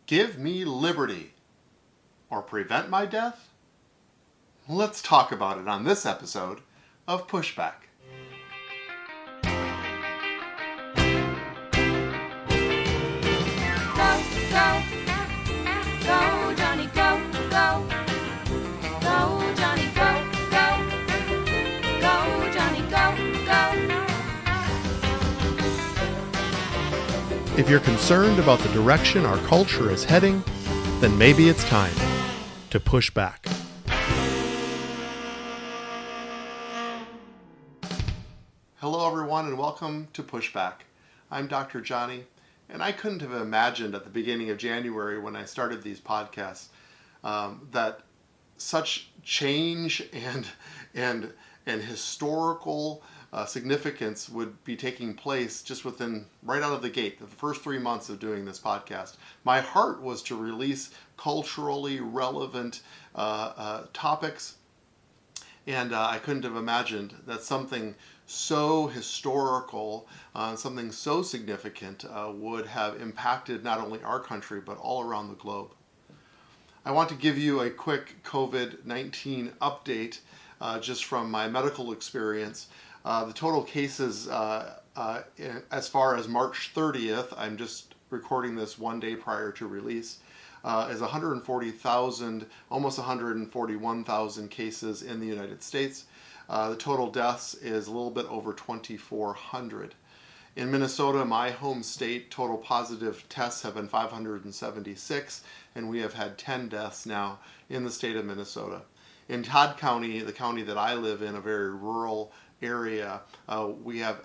Give me liberty or prevent my death? Let's talk about it on this episode of Pushback. Go, go, go, Jonny, go, go, go, Jonny, go, go, go, Jonny, go, go. If you're concerned about the direction our culture is heading, then maybe it's time to push back. Hello everyone and welcome to Pushback. I'm Dr. Jonny, and I couldn't have imagined at the beginning of January when I started these podcasts that such change and historical significance would be taking place just within, right out of the gate, the first 3 months of doing this podcast. My heart was to release culturally relevant topics, and I couldn't have imagined that something so historical, something so significant would have impacted not only our country but all around the globe. I want to give you a quick COVID-19 update just from my medical experience. The total cases as far as March 30th, I'm just recording this one day prior to release, is 140,000, almost 141,000 cases in the United States. The total deaths is a little bit over 2,400. In Minnesota, my home state, total positive tests have been 576, and we have had 10 deaths now in the state of Minnesota. In Todd County, the county that I live in, a very rural area, we have,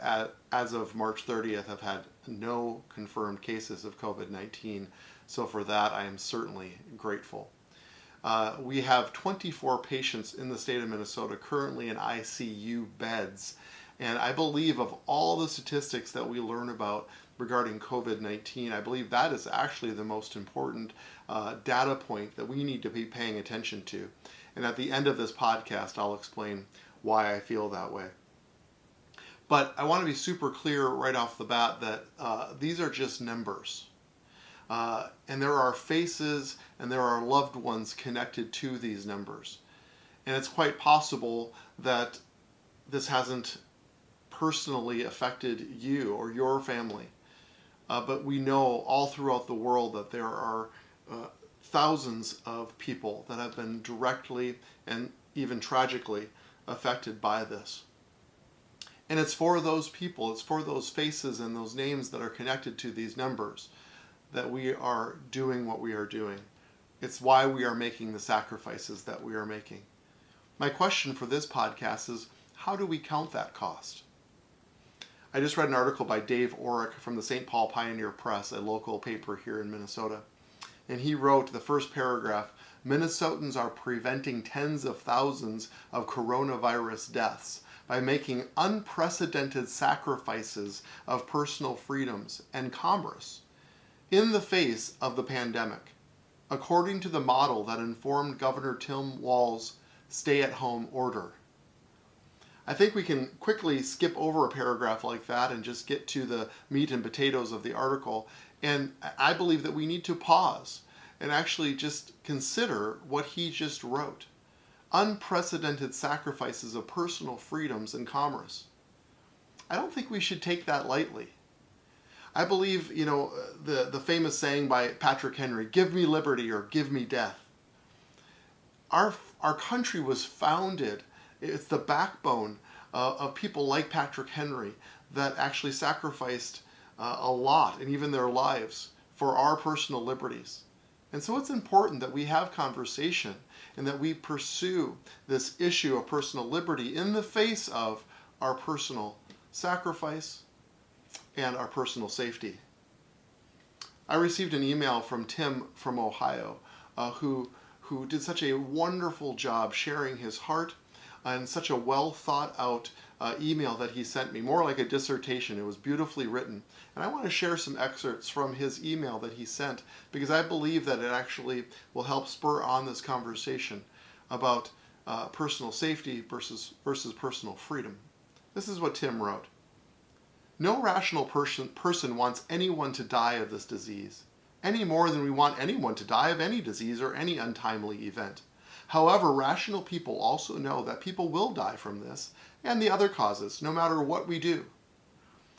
as of March 30th, have had no confirmed cases of COVID-19. So for that, I am certainly grateful. We have 24 patients in the state of Minnesota currently in ICU beds. And I believe of all the statistics that we learn about regarding COVID-19, I believe that is actually the most important data point that we need to be paying attention to. And at the end of this podcast, I'll explain why I feel that way. But I want to be super clear right off the bat that these are just numbers. And there are faces and there are loved ones connected to these numbers. And it's quite possible that this hasn't personally affected you or your family. But we know all throughout the world that there are thousands of people that have been directly and even tragically affected by this. And it's for those people, it's for those faces and those names that are connected to these numbers that we are doing what we are doing. It's why we are making the sacrifices that we are making. My question for this podcast is, how do we count that cost? I just read an article by Dave Orrick from the St. Paul Pioneer Press, a local paper here in Minnesota. And he wrote the first paragraph, Minnesotans are preventing tens of thousands of coronavirus deaths by making unprecedented sacrifices of personal freedoms and commerce in the face of the pandemic, according to the model that informed Governor Tim Walz's stay-at-home order. I think we can quickly skip over a paragraph like that and just get to the meat and potatoes of the article. And I believe that we need to pause and actually just consider what he just wrote. Unprecedented sacrifices of personal freedoms and commerce. I don't think we should take that lightly. I believe, the famous saying by Patrick Henry, give me liberty or give me death. Our country was founded, it's the backbone of people like Patrick Henry that actually sacrificed a lot, and even their lives, for our personal liberties. And so it's important that we have conversation and that we pursue this issue of personal liberty in the face of our personal sacrifice and our personal safety. I received an email from Tim from Ohio who did such a wonderful job sharing his heart and such a well thought out email that he sent me, more like a dissertation. It was beautifully written. And I want to share some excerpts from his email that he sent because I believe that it actually will help spur on this conversation about personal safety versus personal freedom. This is what Tim wrote. No rational person wants anyone to die of this disease. any more than we want anyone to die of any disease or any untimely event. However, rational people also know that people will die from this and the other causes, no matter what we do.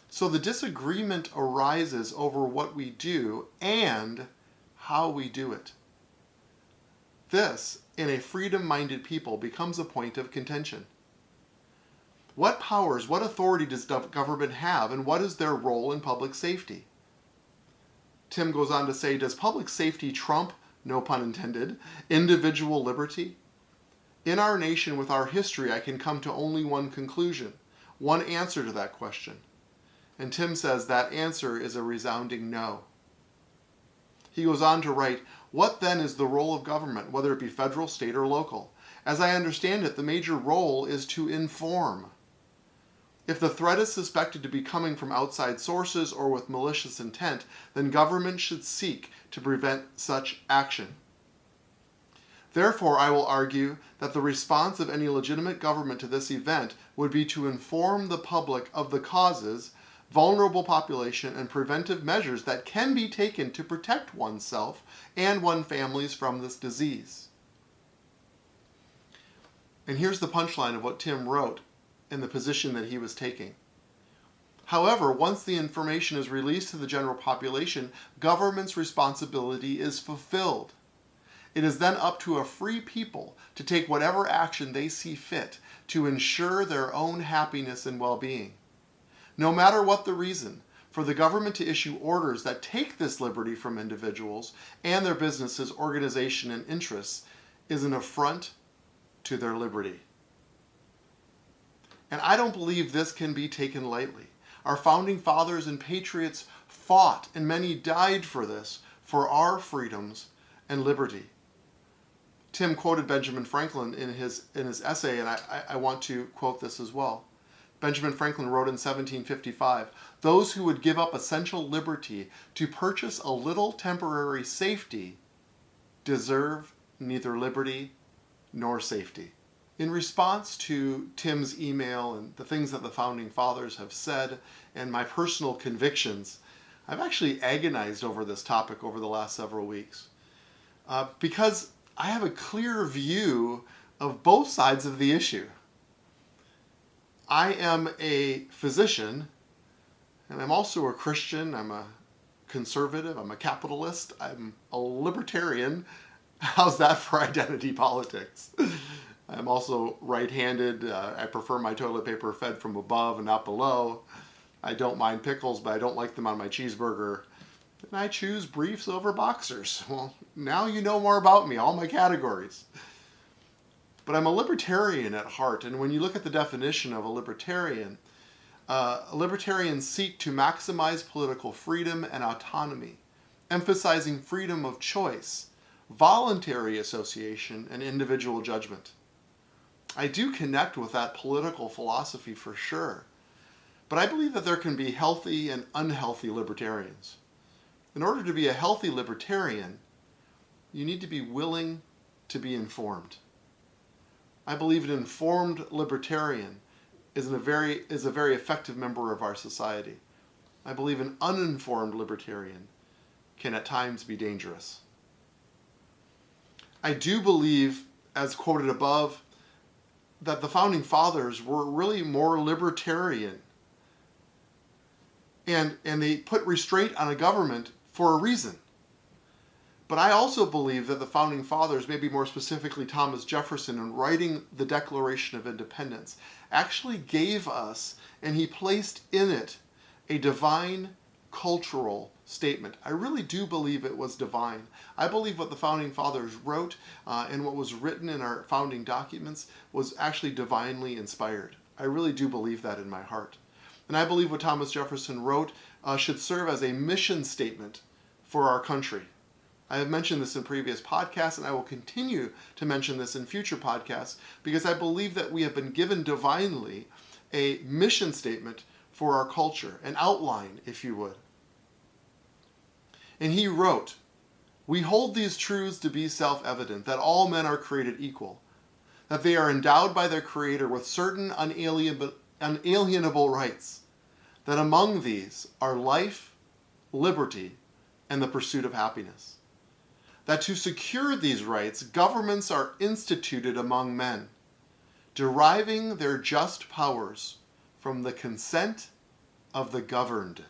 So the disagreement arises over what we do and how we do it. This, in a freedom-minded people, becomes a point of contention. What powers, what authority does government have, and what is their role in public safety? Tim goes on to say, does public safety trump, no pun intended, individual liberty? In our nation, with our history, I can come to only one conclusion, one answer to that question. And Tim says that answer is a resounding no. He goes on to write, what then is the role of government, whether it be federal, state, or local? As I understand it, the major role is to inform. If the threat is suspected to be coming from outside sources or with malicious intent, then government should seek to prevent such action. Therefore, I will argue that the response of any legitimate government to this event would be to inform the public of the causes, vulnerable population, and preventive measures that can be taken to protect oneself and one's families from this disease. And here's the punchline of what Tim wrote and the position that he was taking. However, once the information is released to the general population, government's responsibility is fulfilled. It is then up to a free people to take whatever action they see fit to ensure their own happiness and well-being. No matter what the reason, for the government to issue orders that take this liberty from individuals and their businesses, organization, and interests is an affront to their liberty. And I don't believe this can be taken lightly. Our founding fathers and patriots fought, and many died for this, for our freedoms and liberty. Tim quoted Benjamin Franklin in his essay, and I want to quote this as well. Benjamin Franklin wrote in 1755, "Those who would give up essential liberty to purchase a little temporary safety deserve neither liberty nor safety." In response to Tim's email and the things that the Founding Fathers have said and my personal convictions, I've actually agonized over this topic over the last several weeks because I have a clear view of both sides of the issue. I am a physician, and I'm also a Christian. I'm a conservative. I'm a capitalist. I'm a libertarian. How's that for identity politics? I'm also right-handed. I prefer my toilet paper fed from above and not below. I don't mind pickles, but I don't like them on my cheeseburger. And I choose briefs over boxers. Well, now you know more about me, all my categories. But I'm a libertarian at heart, and when you look at the definition of a libertarians seek to maximize political freedom and autonomy, emphasizing freedom of choice, voluntary association, and individual judgment. I do connect with that political philosophy for sure, but I believe that there can be healthy and unhealthy libertarians. In order to be a healthy libertarian, you need to be willing to be informed. I believe an informed libertarian is a very effective member of our society. I believe an uninformed libertarian can at times be dangerous. I do believe, as quoted above, that the Founding Fathers were really more libertarian. And they put restraint on a government for a reason. But I also believe that the Founding Fathers, maybe more specifically Thomas Jefferson, in writing the Declaration of Independence, actually gave us, and he placed in it, a divine cultural statement. I really do believe it was divine. I believe what the Founding Fathers wrote and what was written in our founding documents was actually divinely inspired. I really do believe that in my heart. And I believe what Thomas Jefferson wrote should serve as a mission statement for our country. I have mentioned this in previous podcasts, and I will continue to mention this in future podcasts because I believe that we have been given divinely a mission statement for our culture, an outline, if you would. And he wrote, "We hold these truths to be self-evident, that all men are created equal, that they are endowed by their Creator with certain unalienable rights, that among these are life, liberty, and the pursuit of happiness. That to secure these rights, governments are instituted among men, deriving their just powers from the consent of the governed.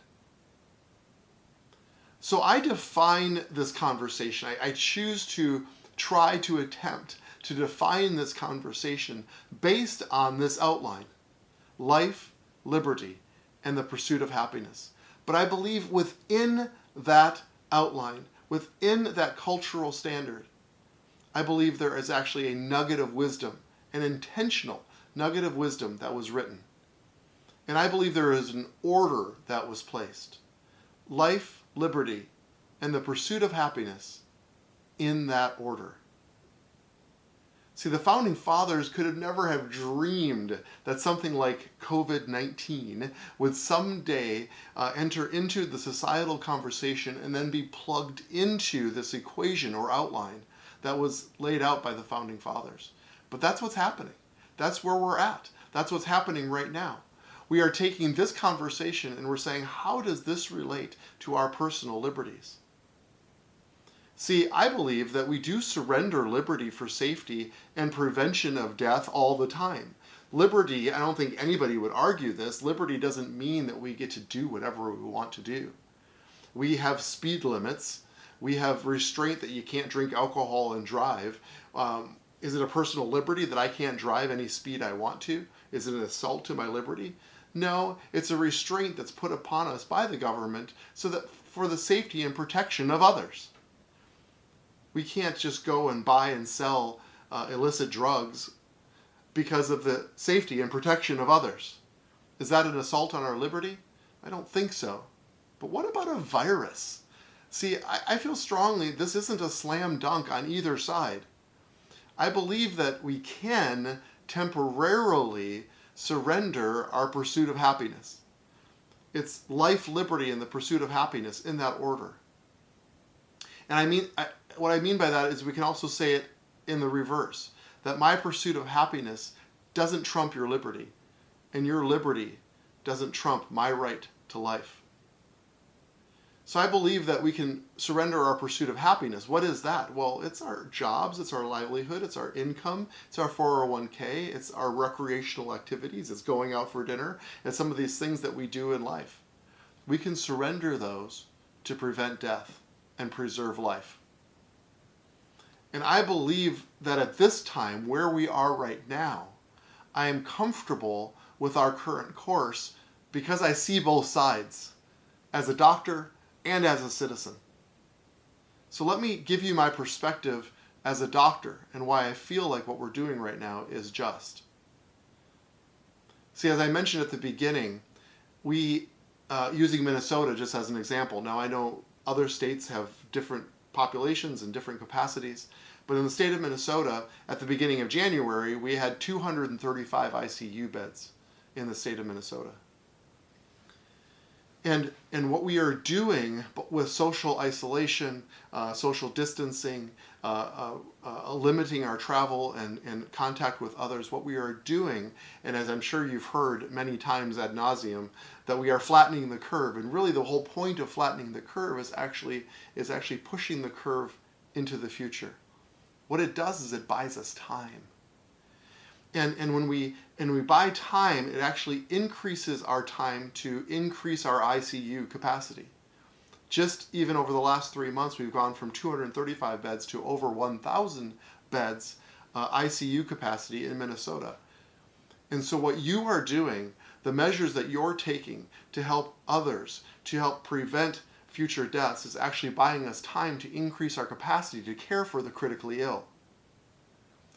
So I define this conversation. I choose to try to attempt to define this conversation based on this outline: life, liberty, and the pursuit of happiness. But I believe within that outline, within that cultural standard, I believe there is actually a nugget of wisdom, an intentional nugget of wisdom that was written. And I believe there is an order that was placed: life, liberty, and the pursuit of happiness in that order. See, the founding fathers could have never have dreamed that something like COVID-19 would someday enter into the societal conversation and then be plugged into this equation or outline that was laid out by the founding fathers. But that's what's happening. That's where we're at. That's what's happening right now. We are taking this conversation and we're saying, how does this relate to our personal liberties? See, I believe that we do surrender liberty for safety and prevention of death all the time. Liberty, I don't think anybody would argue this, liberty doesn't mean that we get to do whatever we want to do. We have speed limits. We have restraint that you can't drink alcohol and drive. Is it a personal liberty that I can't drive any speed I want to? Is it an assault to my liberty? No, it's a restraint that's put upon us by the government so that for the safety and protection of others. We can't just go and buy and sell illicit drugs because of the safety and protection of others. Is that an assault on our liberty? I don't think so. But what about a virus? See, I feel strongly this isn't a slam dunk on either side. I believe that we can temporarily surrender our pursuit of happiness. It's life, liberty, and the pursuit of happiness in that order. And what I mean by that is we can also say it in the reverse, that my pursuit of happiness doesn't trump your liberty, and your liberty doesn't trump my right to life. So I believe that we can surrender our pursuit of happiness. What is that? Well, it's our jobs, it's our livelihood, it's our income, it's our 401k, it's our recreational activities, it's going out for dinner, and some of these things that we do in life. We can surrender those to prevent death and preserve life. And I believe that at this time, where we are right now, I am comfortable with our current course because I see both sides, as a doctor and as a citizen. So let me give you my perspective as a doctor and why I feel like what we're doing right now is just. See, as I mentioned at the beginning, we, using Minnesota just as an example, now I know other states have different populations and different capacities, but in the state of Minnesota, at the beginning of January, we had 235 ICU beds in the state of Minnesota. And what we are doing with social isolation, social distancing, limiting our travel and contact with others, what we are doing, and as I'm sure you've heard many times ad nauseum, that we are flattening the curve. And really the whole point of flattening the curve is actually pushing the curve into the future. What it does is it buys us time. And when we buy time, it actually increases our time to increase our ICU capacity. Just even over the last 3 months, we've gone from 235 beds to over 1,000 beds ICU capacity in Minnesota. And so what you are doing, the measures that you're taking to help others, to help prevent future deaths, is actually buying us time to increase our capacity to care for the critically ill.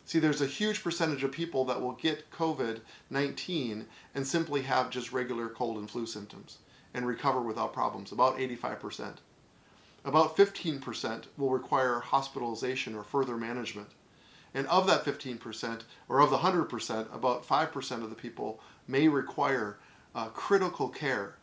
See, there's a huge percentage of people that will get COVID-19 and simply have just regular cold and flu symptoms and recover without problems, about 85%. About 15% will require hospitalization or further management. And of that 15%, or of the 100%, about 5% of the people may require critical care,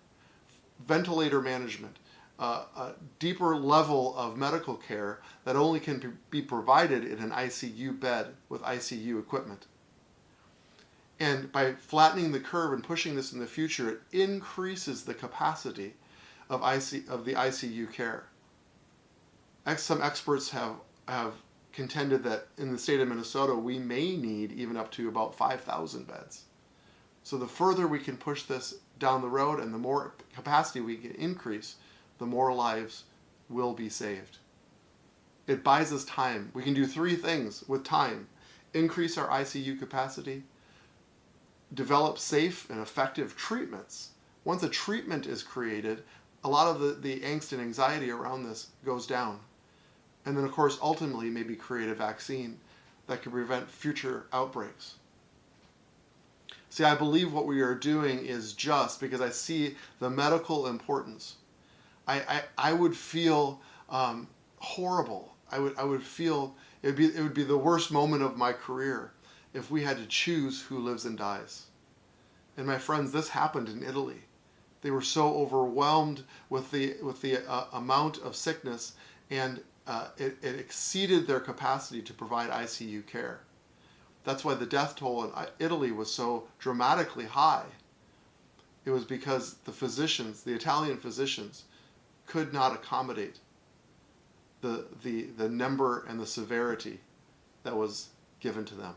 ventilator management, a deeper level of medical care that only can be provided in an ICU bed with ICU equipment. And by flattening the curve and pushing this in the future, it increases the capacity of the ICU care. Some experts have contended that in the state of Minnesota, we may need even up to about 5,000 beds. So the further we can push this down the road and the more capacity we can increase, the more lives will be saved. It buys us time. We can do three things with time: increase our ICU capacity, develop safe and effective treatments. Once a treatment is created, a lot of the angst and anxiety around this goes down. And then, of course, ultimately maybe create a vaccine that can prevent future outbreaks. See, I believe what we are doing is just because I see the medical importance. I would feel horrible. I would feel it would be the worst moment of my career if we had to choose who lives and dies. And my friends, this happened in Italy. They were so overwhelmed with the amount of sickness, and it exceeded their capacity to provide ICU care. That's why the death toll in Italy was so dramatically high. It was because the Italian physicians, could not accommodate the number and the severity that was given to them.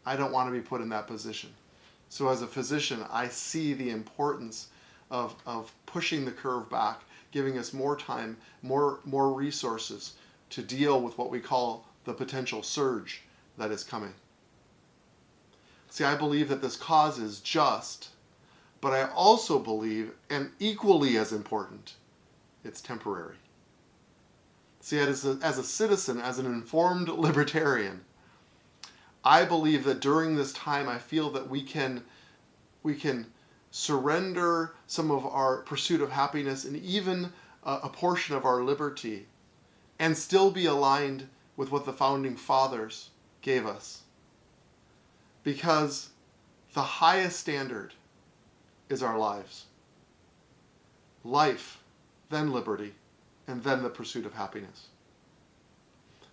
I don't want to be put in that position. So as a physician, I see the importance of pushing the curve back, giving us more time, more resources to deal with what we call the potential surge that is coming. See, I believe that this cause is just, but I also believe, and equally as important, it's temporary. See, as a citizen, as an informed libertarian, I believe that during this time, I feel that we can surrender some of our pursuit of happiness and even a portion of our liberty and still be aligned with what the founding fathers gave us. Because the highest standard is our lives. Life, then liberty, and then the pursuit of happiness.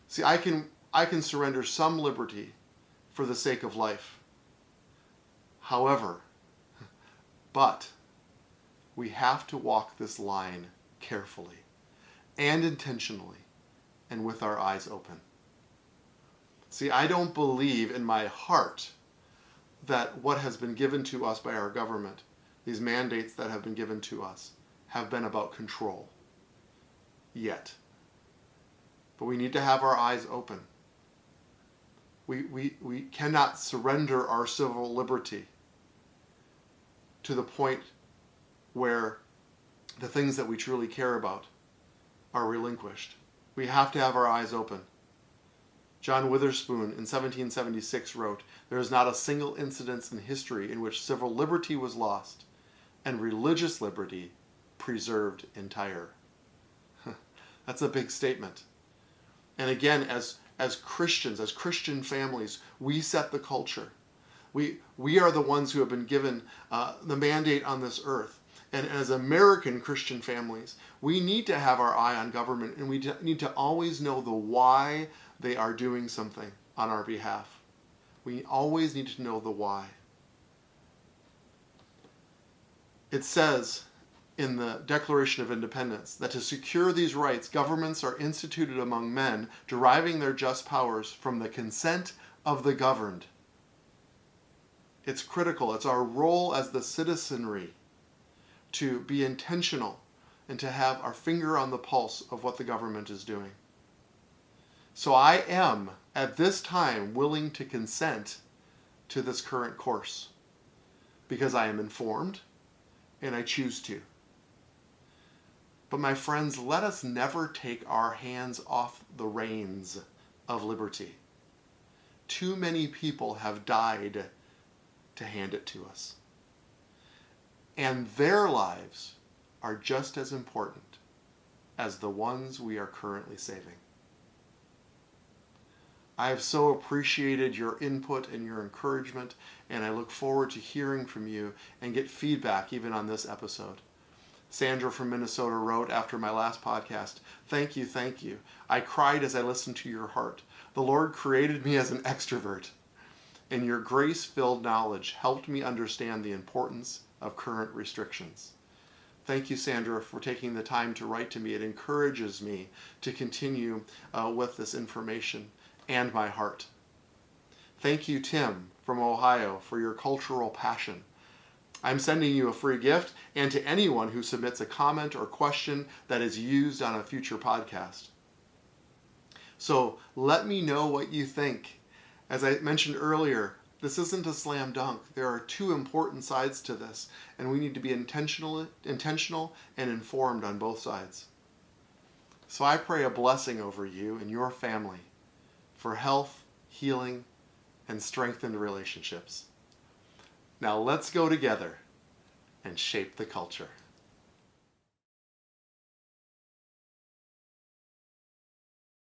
See, I can surrender some liberty for the sake of life. However, but we have to walk this line carefully and intentionally and with our eyes open. See, I don't believe in my heart that what has been given to us by our government, these mandates that have been given to us, have been about control. Yet. But we need to have our eyes open. We cannot surrender our civil liberty to the point where the things that we truly care about are relinquished. We have to have our eyes open. John Witherspoon in 1776 wrote, "There is not a single incident in history in which civil liberty was lost and religious liberty preserved entire." That's a big statement. And again, as Christians, as Christian families, we set the culture. We are the ones who have been given the mandate on this earth. And as American Christian families, we need to have our eye on government, and we need to always know the why they are doing something on our behalf. We always need to know the why. It says in the Declaration of Independence that to secure these rights, governments are instituted among men, deriving their just powers from the consent of the governed. It's critical. It's our role as the citizenry to be intentional and to have our finger on the pulse of what the government is doing. So I am, at this time, willing to consent to this current course because I am informed and I choose to. But my friends, let us never take our hands off the reins of liberty. Too many people have died to hand it to us. And their lives are just as important as the ones we are currently saving. I have so appreciated your input and your encouragement, and I look forward to hearing from you and get feedback even on this episode. Sandra from Minnesota wrote after my last podcast, thank you. I cried as I listened to your heart. The Lord created me as an extrovert, and your grace-filled knowledge helped me understand the importance of current restrictions. Thank you, Sandra, for taking the time to write to me. It encourages me to continue with this information and my heart. Thank you, Tim from Ohio, for your cultural passion. I'm sending you a free gift, and to anyone who submits a comment or question that is used on a future podcast. So let me know what you think. As I mentioned earlier, this isn't a slam dunk. There are two important sides to this, and we need to be intentional and informed on both sides. So I pray a blessing over you and your family for health, healing, and strengthened relationships. Now let's go together and shape the culture.